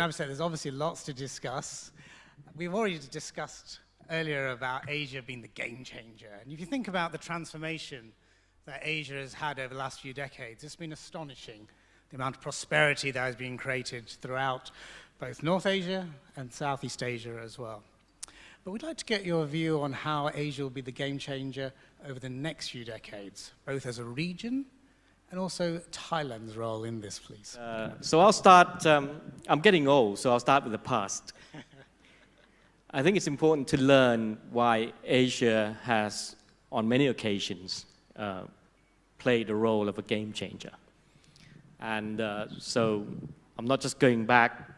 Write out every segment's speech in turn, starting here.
Abhisit, there's obviously lots to discuss. We've already discussed earlier about Asia being the game changer. And if you think about the transformation that Asia has had over the last few decades, it's been astonishing, the amount of prosperity that has been created throughout both North Asia and Southeast Asia as well. But we'd like to get your view on how Asia will be the game changer over the next few decades, both as a region and also Thailand's role in this, please. So I'll start, I'm getting old, so I'll start with the past. I think it's important to learn why Asia has, on many occasions, played the role of a game changer. And so I'm not just going back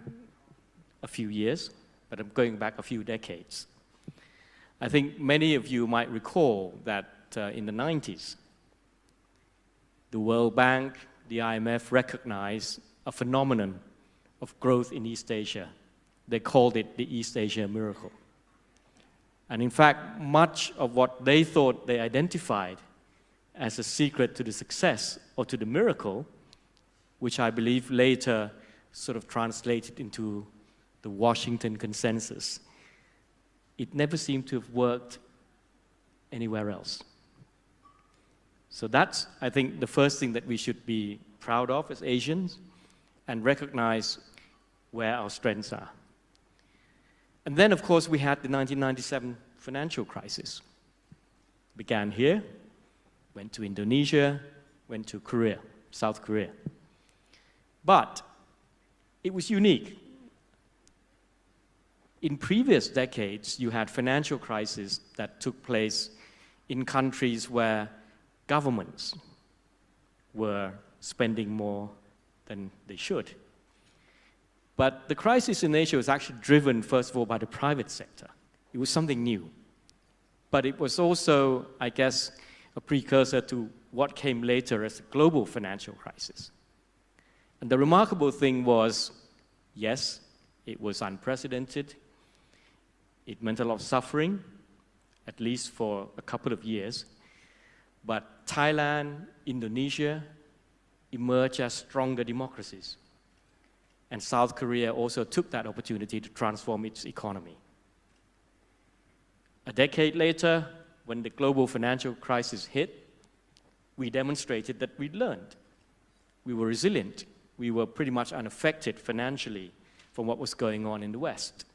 a few years, but I'm going back a few decades. I think many of you might recall that in the 90s, the World Bank, the IMF recognized a phenomenon of growth in East Asia. They called it the East Asia miracle. And in fact, much of what they thought they identified as a secret to the success or to the miracle, which I believe later sort of translated into the Washington Consensus, it never seemed to have worked anywhere else. So that's, I think, the first thing that we should be proud of as Asians and recognize where our strengths are. And then, of course, we had the 1997 financial crisis. Began here, went to Indonesia, went to Korea, South Korea. But it was unique. In previous decades, you had financial crises that took place in countries where governments were spending more than they should. But the crisis in Asia was actually driven, first of all, by the private sector. It was something new. But it was also, I guess, a precursor to what came later as a global financial crisis. And the remarkable thing was, yes, it was unprecedented. It meant a lot of suffering, at least for a couple of years. But Thailand, Indonesia emerged as stronger democracies. And South Korea also took that opportunity to transform its economy. A decade later, when the global financial crisis hit, we demonstrated that we'd learned. We were resilient. We were pretty much unaffected financially from what was going on in the West.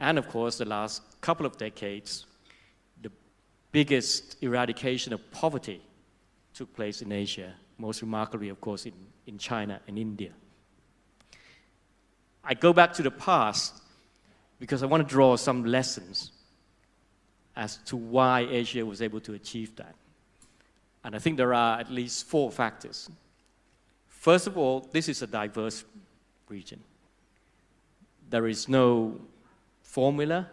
And of course, the last couple of decades, the biggest eradication of poverty took place in Asia, most remarkably, of course, in China and India. I go back to the past because I want to draw some lessons as to why Asia was able to achieve that. And I think there are at least 4 factors. First of all, this is a diverse region. There is no formula,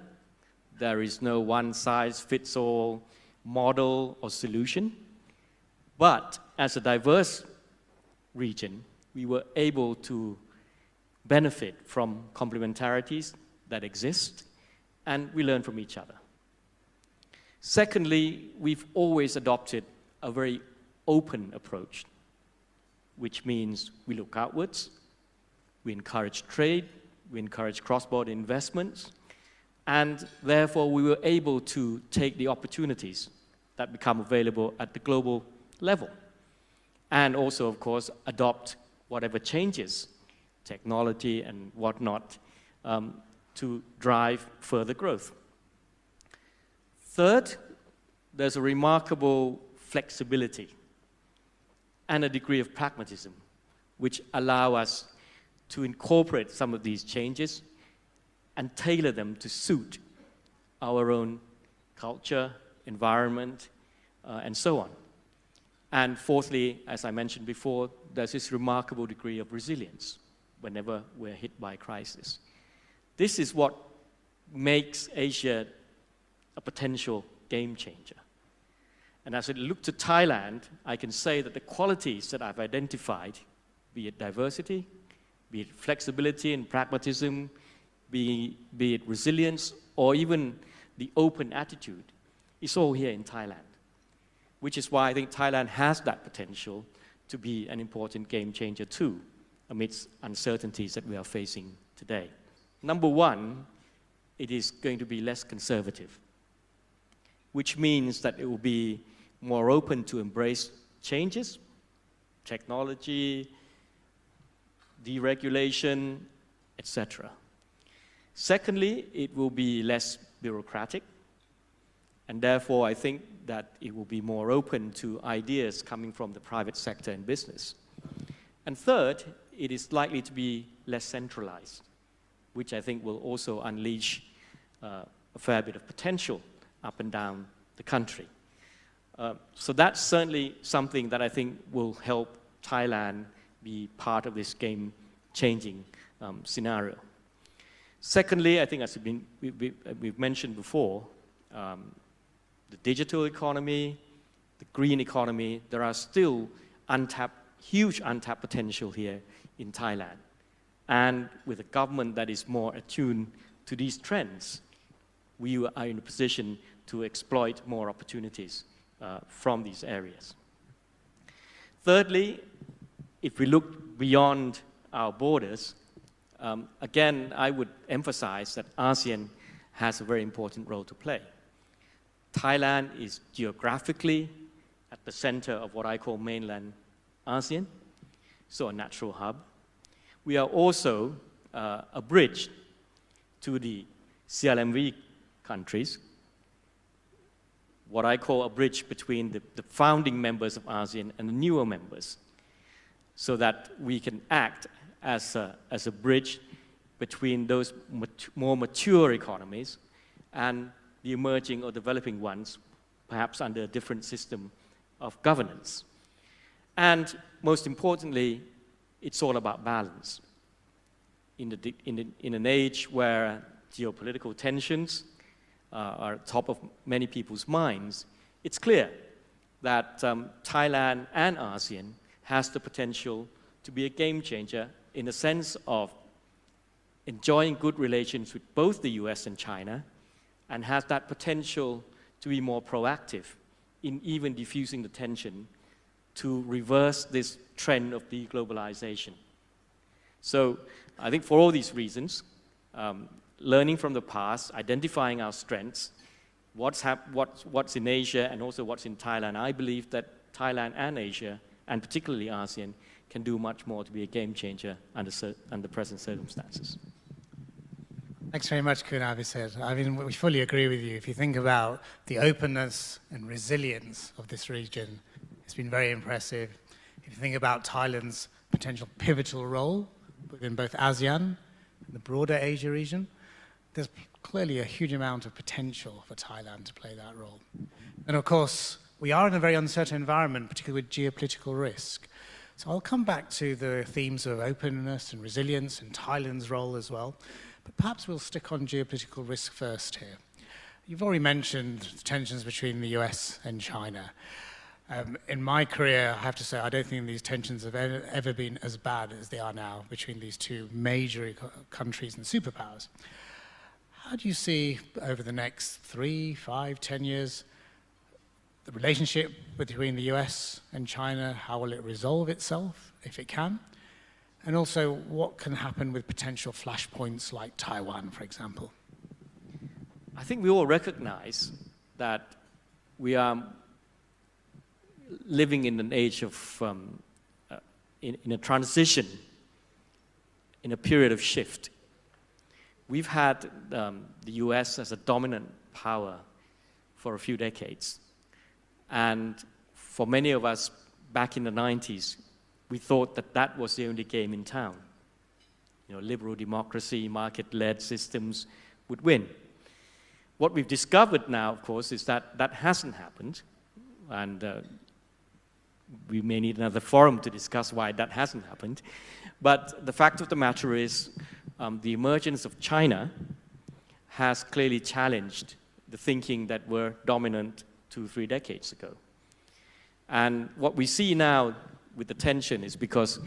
there is no one-size-fits-all model or solution. But as a diverse region, we were able to benefit from complementarities that exist, and we learn from each other. Secondly, we've always adopted a very open approach, which means we look outwards, we encourage trade, we encourage cross-border investments, and therefore we were able to take the opportunities that become available at the global level, and also, of course, adopt whatever changes, technology and whatnot, to drive further growth. Third, there's a remarkable flexibility and a degree of pragmatism, which allow us to incorporate some of these changes and tailor them to suit our own culture, environment, and so on. And fourthly, as I mentioned before, there's this remarkable degree of resilience whenever we're hit by a crisis. This is what makes Asia a potential game changer. And as I look to Thailand, I can say that the qualities that I've identified, be it diversity, be it flexibility and pragmatism, be it resilience, or even the open attitude, is all here in Thailand. Which is why I think Thailand has that potential to be an important game changer too, amidst uncertainties that we are facing today. Number one, it is going to be less conservative, which means that it will be more open to embrace changes, technology, deregulation, etc. Secondly, it will be less bureaucratic, and therefore I think that it will be more open to ideas coming from the private sector and business. And third, it is likely to be less centralized, which I think will also unleash a fair bit of potential up and down the country. So that's certainly something that I think will help Thailand be part of this game-changing scenario. Secondly, I think as we've mentioned before, the digital economy, the green economy, there are still huge untapped potential here in Thailand. And with a government that is more attuned to these trends, we are in a position to exploit more opportunities from these areas. Thirdly, if we look beyond our borders, again, I would emphasize that ASEAN has a very important role to play. Thailand is geographically at the center of what I call mainland ASEAN, so a natural hub. We are also a bridge to the CLMV countries, what I call a bridge between the founding members of ASEAN and the newer members, so that we can act as a bridge between those more mature economies and the emerging or developing ones, perhaps under a different system of governance. And most importantly, it's all about balance. In an age where geopolitical tensions are top of many people's minds, it's clear that Thailand and ASEAN has the potential to be a game changer in the sense of enjoying good relations with both the US and China, and has that potential to be more proactive in even diffusing the tension to reverse this trend of deglobalization. So I think for all these reasons, learning from the past, identifying our strengths, what's in Asia and also what's in Thailand, I believe that Thailand and Asia, and particularly ASEAN, can do much more to be a game changer under present circumstances. Thanks very much, Khun Abhisit. I mean, we fully agree with you. If you think about the openness and resilience of this region, it's been very impressive. If you think about Thailand's potential pivotal role within both ASEAN and the broader Asia region, there's clearly a huge amount of potential for Thailand to play that role. And of course, we are in a very uncertain environment, particularly with geopolitical risk. So I'll come back to the themes of openness and resilience and Thailand's role as well. But perhaps we'll stick on geopolitical risk first here. You've already mentioned tensions between the US and China. In my career, I have to say, I don't think these tensions have ever been as bad as they are now between these two major countries and superpowers. How do you see over the next 3, 5, 10 years the relationship between the US and China? How will it resolve itself, if it can? And also, what can happen with potential flashpoints like Taiwan, for example? I think we all recognize that we are living in an age of, in a transition, in a period of shift. We've had the US as a dominant power for a few decades. And for many of us back in the 90s, we thought that that was the only game in town. You know, liberal democracy, market-led systems would win. What we've discovered now, of course, is that that hasn't happened. And we may need another forum to discuss why that hasn't happened. But the fact of the matter is, the emergence of China has clearly challenged the thinking that were dominant 2-3 decades ago. And what we see now with the tension is because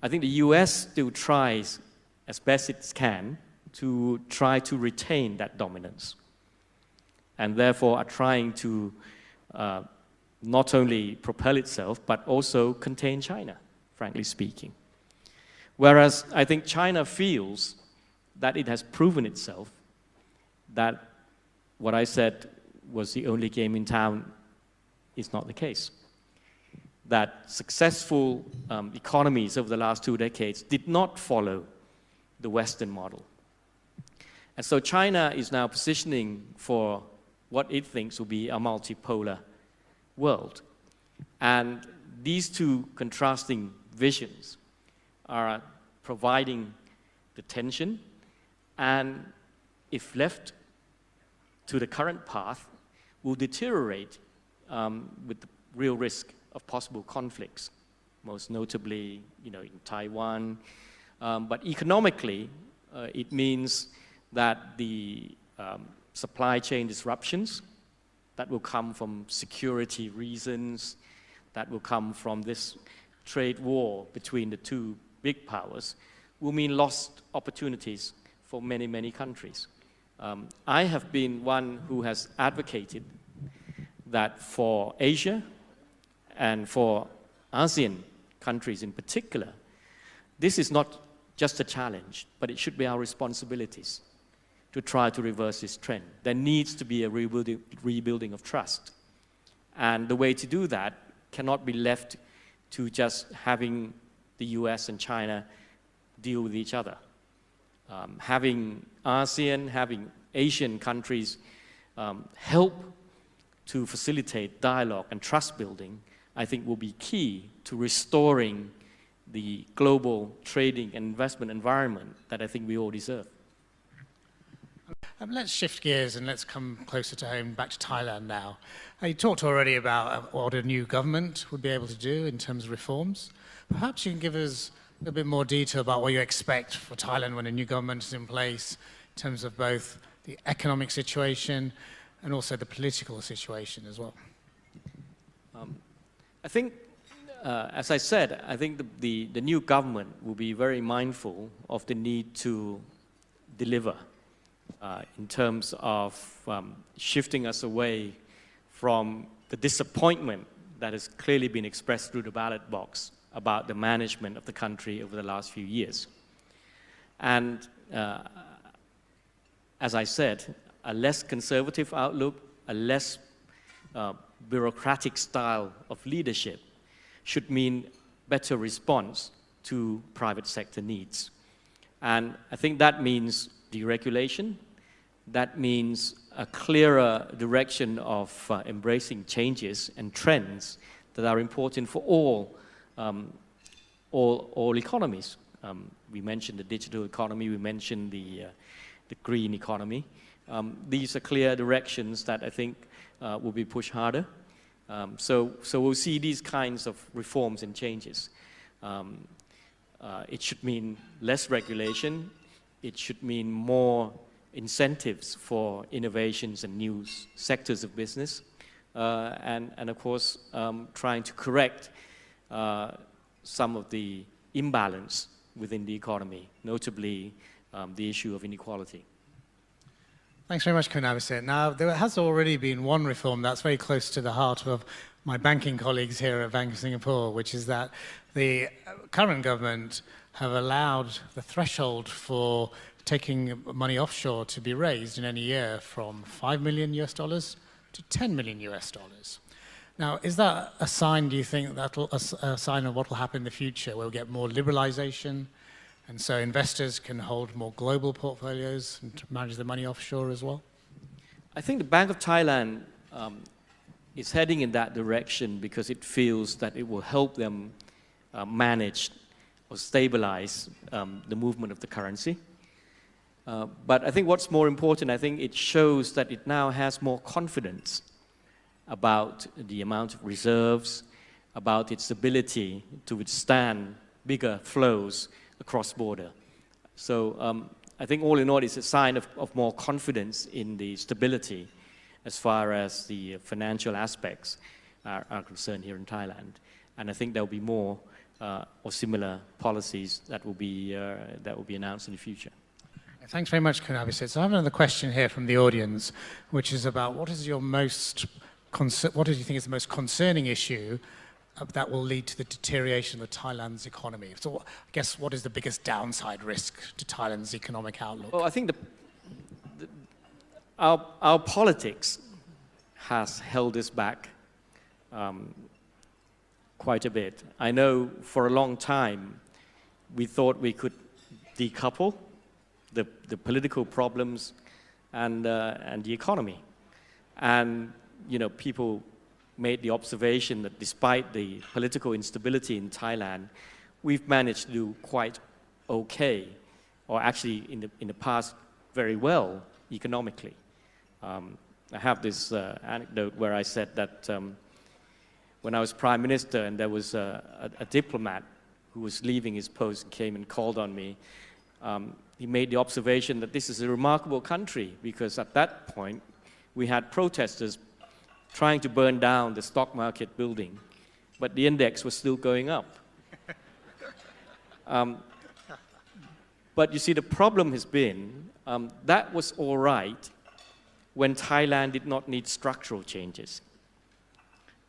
I think the US still tries as best it can to try to retain that dominance, and therefore are trying to not only propel itself, but also contain China, frankly speaking. Whereas I think China feels that it has proven itself that what I said was the only game in town is not the case. That successful economies over the last 2 decades did not follow the Western model. And so China is now positioning for what it thinks will be a multipolar world. And these two contrasting visions are providing the tension, and if left to the current path, will deteriorate with the real risk of possible conflicts, most notably, in Taiwan. But economically, it means that the supply chain disruptions that will come from security reasons, that will come from this trade war between the two big powers, will mean lost opportunities for many, many countries. I have been one who has advocated that for Asia and for ASEAN countries in particular, this is not just a challenge, but it should be our responsibilities to try to reverse this trend. There needs to be a rebuilding of trust. And the way to do that cannot be left to just having the US and China deal with each other. Having ASEAN, having Asian countries help to facilitate dialogue and trust building, I think will be key to restoring the global trading and investment environment that I think we all deserve. Let's shift gears and let's come closer to home, back to Thailand now. You talked already about what a new government would be able to do in terms of reforms. Perhaps you can give us a little bit more detail about what you expect for Thailand when a new government is in place, in terms of both the economic situation and also the political situation as well. I think, as I said, I think the new government will be very mindful of the need to deliver in terms of shifting us away from the disappointment that has clearly been expressed through the ballot box about the management of the country over the last few years. And as I said, a less conservative outlook, a less bureaucratic style of leadership should mean better response to private sector needs. And I think that means deregulation. That means a clearer direction of embracing changes and trends that are important for all economies. We mentioned the digital economy, we mentioned the green economy. These are clear directions that I think will be pushed harder. So we'll see these kinds of reforms and changes. It should mean less regulation. It should mean more incentives for innovations and new sectors of business. And of course, trying to correct some of the imbalance within the economy, notably the issue of inequality. Thanks very much, Abhisit. Now, there has already been one reform that's very close to the heart of my banking colleagues here at Bank of Singapore, which is that the current government have allowed the threshold for taking money offshore to be raised in any year from $5 million to $10 million. Now, is that a sign, do you think, a sign of what will happen in the future, where we'll get more liberalization, and so investors can hold more global portfolios and manage the money offshore as well? I think the Bank of Thailand is heading in that direction because it feels that it will help them manage or stabilize the movement of the currency. But I think what's more important, I think it shows that it now has more confidence about the amount of reserves, about its ability to withstand bigger flows across border. So I think all in all, it's a sign of more confidence in the stability as far as the financial aspects are concerned here in Thailand. And I think there will be more or similar policies that will be announced in the future. Thanks very much, Abhisit. So I have another question here from the audience, which is about what do you think is the most concerning issue that will lead to the deterioration of Thailand's economy? So I guess what is the biggest downside risk to Thailand's economic outlook? Well, I think our politics has held us back quite a bit. I know for a long time we thought we could decouple the political problems and the economy. And people made the observation that despite the political instability in Thailand, we've managed to do quite okay, or actually in the past very well economically. I have this anecdote where I said that when I was prime minister and there was a diplomat who was leaving his post and came and called on me, he made the observation that this is a remarkable country because at that point we had protesters trying to burn down the stock market building, but the index was still going up. But you see, the problem has been that was all right when Thailand did not need structural changes.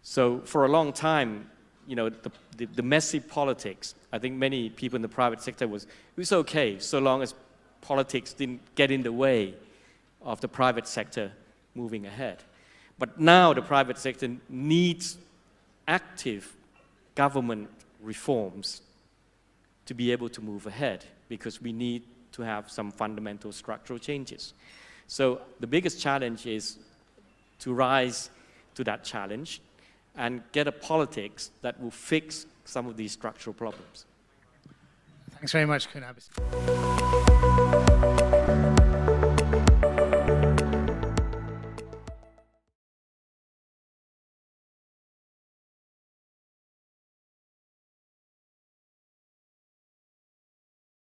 So for a long time, the messy politics, I think many people in the private sector it was okay so long as politics didn't get in the way of the private sector moving ahead. But now the private sector needs active government reforms to be able to move ahead because we need to have some fundamental structural changes. So the biggest challenge is to rise to that challenge and get a politics that will fix some of these structural problems. Thanks very much, Kun Abhisit.